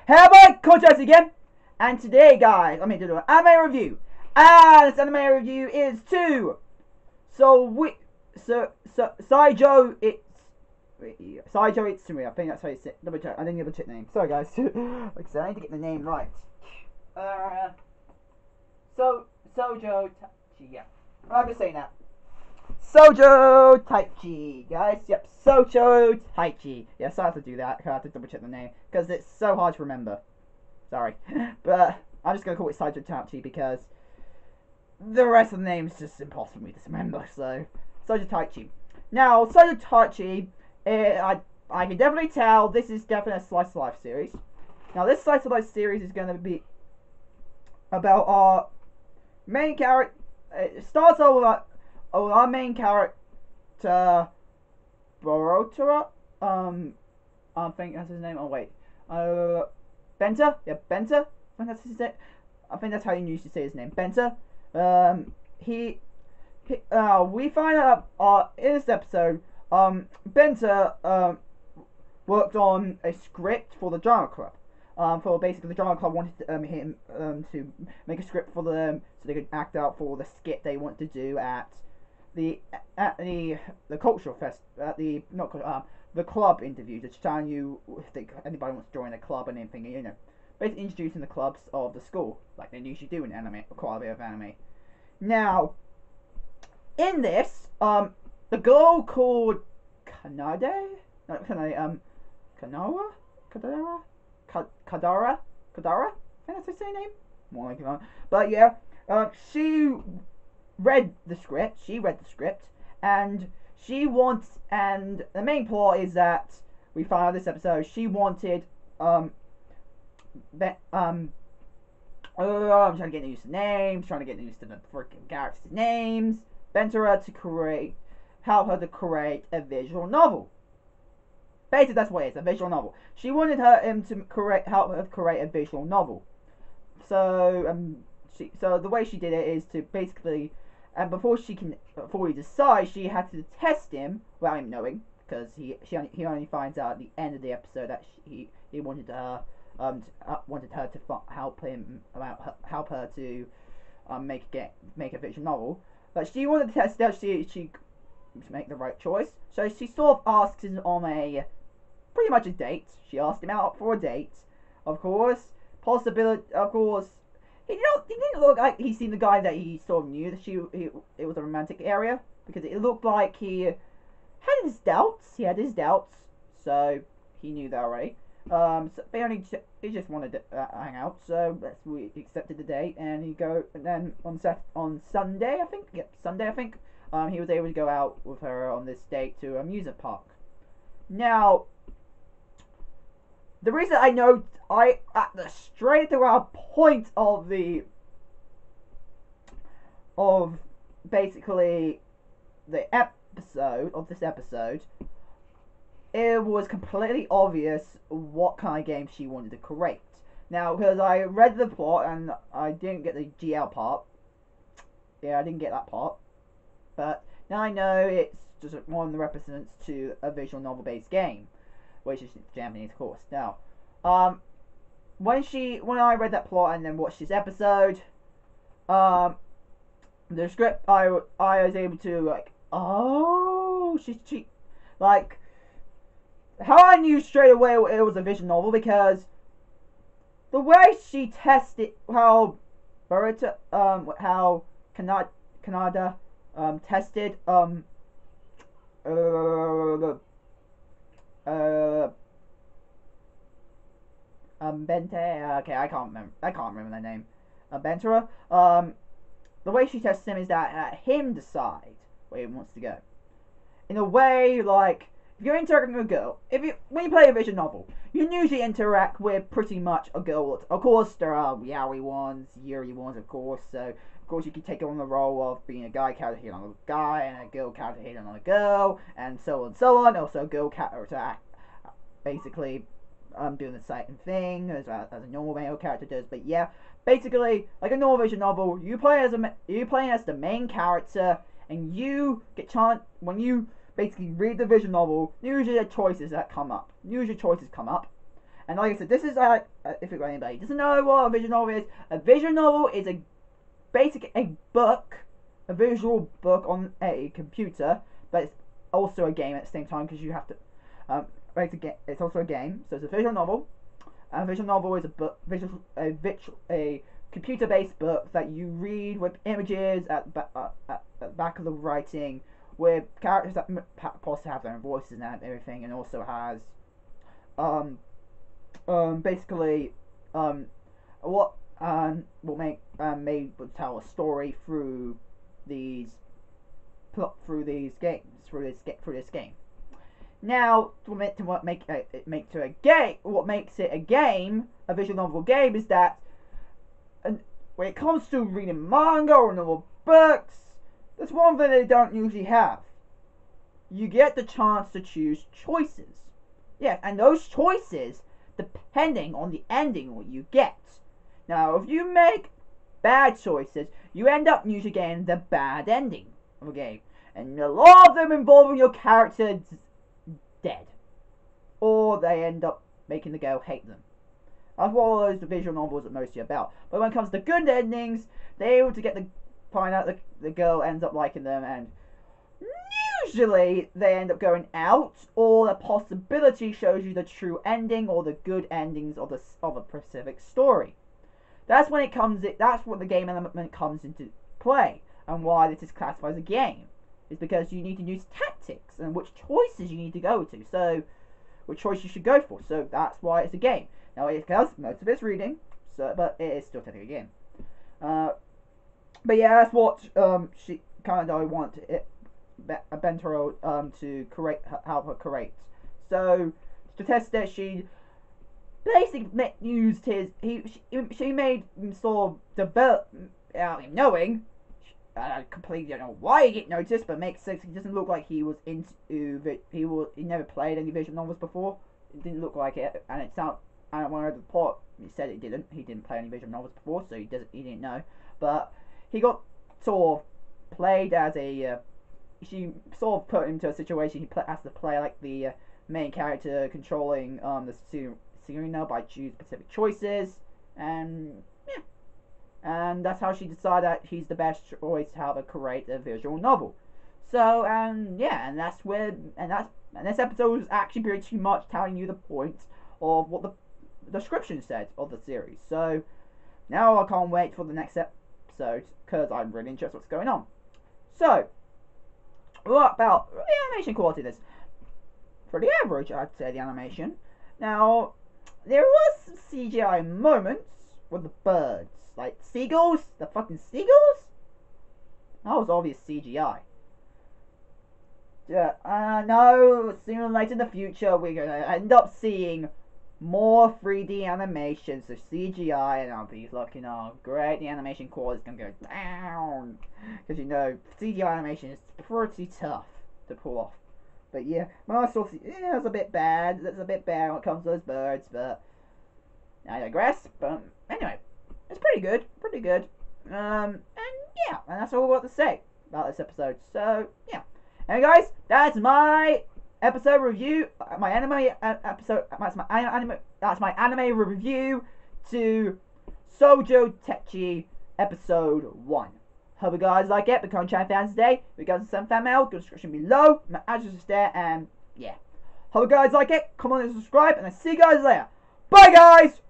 Hey boy, Shoujo-tachi again, and today guys, I'm going to do an anime review, and this anime review is to, Shoujo, it's me, I think that's how you say it, double check, I didn't double check the name, sorry guys, like I said, I need to get the name right, Shoujo-tachi, yeah, I'm just saying that. Shoujo-tachi, guys. Yep, Shoujo-tachi. Yes, I have to do that. I have to double check the name because it's so hard to remember. Sorry, but I'm just gonna call it Shoujo-tachi because the rest of the name is just impossible for me to remember. So, Shoujo-tachi. Now, Shoujo-tachi, I can definitely tell this is definitely a slice of life series. Now, this slice of life series is gonna be about our main character. It starts off with our main character, Borotora, I think that's his name. Oh wait, Benta. Yeah, Benta. I think that's his name. I think that's how you used to say his name, Benta. We find out in this episode, Benta worked on a script for the drama club. For basically the drama club wanted him to make a script for them so they could act out for the skit they wanted to do at the cultural fest, at the club interview, just telling you if anybody wants to join a club and anything, you know, basically introducing the clubs of the school like they usually do in anime, quite a bit of anime. Now, in this, the girl called Kadara, I think that's her name. More like that. But yeah, she read the script, and the main plot is that we find out this episode, she wanted, I'm trying to get used to names, trying to get used to the freaking characters' names, Benta to help her to create a visual novel. Basically, that's what it is, a visual novel. She wanted him to help her create a visual novel. So, so the way she did it is to basically, and before she can fully decide, she had to test him without him knowing, because he only finds out at the end of the episode that he wanted her to help her to make a visual novel. But she wanted to test out she to make the right choice. So she sort of asks him on pretty much a date. She asked him out for a date. Of course, he didn't look like he seemed the guy that he sort of knew that it was a romantic area, because it looked like he had his doubts. So he knew that already. So he just wanted to hang out. So we accepted the date, and then on Sunday, I think. Yep, Sunday, I think. He was able to go out with her on this date to an amusement park. Now, the reason I know at the straight around point of basically this episode, it was completely obvious what kind of game she wanted to create. Now, because I read the plot and I didn't get the GL part. Yeah, I didn't get that part. But now I know it's just one of the represents to a visual novel based game, which is Japanese, of course. Now, when I read that plot and then watched this episode, the script, I was able to like, oh, she like, how I knew straight away it was a visual novel, because the way she tested how Kanada tested Bente, okay, I can't remember their name. Bentera. The way she tests him is that him decide where he wants to go. In a way, like, if you're interacting with a girl, when you play a visual novel, you usually interact with pretty much a girl. Of course, there are yaoi ones, yuri ones, of course. So, of course, you can take on the role of being a guy character hitting on a guy, and a girl character hitting on a girl, and so on and so on. Also, a girl character basically doing the same thing as a normal male character does. But yeah, basically, like a normal visual novel, you play as the main character, and you get when you basically read the visual novel. Usually, choices come up, And like I said, this is if anybody doesn't know what a visual novel is a book, a visual book on a computer, but it's also a game at the same time because you have to it's also a game. So it's a visual novel. A visual novel is a book, a computer-based book that you read with images at the back of the writing, with characters that possibly have their own voices and everything, and also has basically what will tell a story through this game. Now, what makes it a game, a visual novel game, is that when it comes to reading manga or novel books, that's one thing they don't usually have. You get the chance to choose choices. Yeah, and those choices, depending on the ending what you get. Now, if you make bad choices, you end up usually getting the bad ending of a game. And a lot of them involving your character dead. Or they end up making the girl hate them. That's what all those visual novels are mostly about. But when it comes to good endings, they're able to find out the girl ends up liking them, and usually they end up going out, or the possibility shows you the true ending or the good endings of a specific story. That's when that's what the game element comes into play, and why this is classified as a game. Is because you need to use tactics and which choices you need to go to. So, which choice you should go for. So that's why it's a game. Now it has most of it's reading, but it is still technically a game. But yeah, that's what she kind of wanted Bentaro to help her create. So to test it, she basically used she made him sort of develop without him knowing. I completely don't know why he didn't notice, but it makes sense. He doesn't look like he was into he never played any visual novels before. It didn't look like it, and it sounds. And when I read the plot, he said he didn't play any visual novels before, so he didn't know. But he got sort of played as she sort of put him into a situation he has to play like the main character, controlling the scenario by choosing specific choices, and yeah. And that's how she decided that he's the best choice to help her create a visual novel. So, yeah, and this episode is actually pretty much telling you the point of what the description said of the series. So, now I can't wait for the next episode, because I'm really interested in what's going on. So, what about the animation quality of this? Pretty average, I'd say, the animation. Now, there was some CGI moments with the birds. Like, seagulls? The fucking seagulls? That was obvious CGI. Yeah, no, sooner or later in the future, we're gonna end up seeing more 3D animations of CGI, and I'll be looking, oh great, the animation quality is gonna go down. Because CGI animation is pretty tough to pull off. But yeah, I still see, it's a bit bad. It's a bit bad when it comes to those birds, but I digress. But anyway. It's pretty good, and yeah, and that's all I've got to say about this episode. So yeah, and guys, that's my episode review, my anime episode. That's my anime review to Shoujo-tachi episode 1. Hope you guys like it. Become channel fans today. We got some fan mail. Go description below. My address is there, and yeah. Hope you guys like it. Come on and subscribe, and I'll see you guys later. Bye, guys.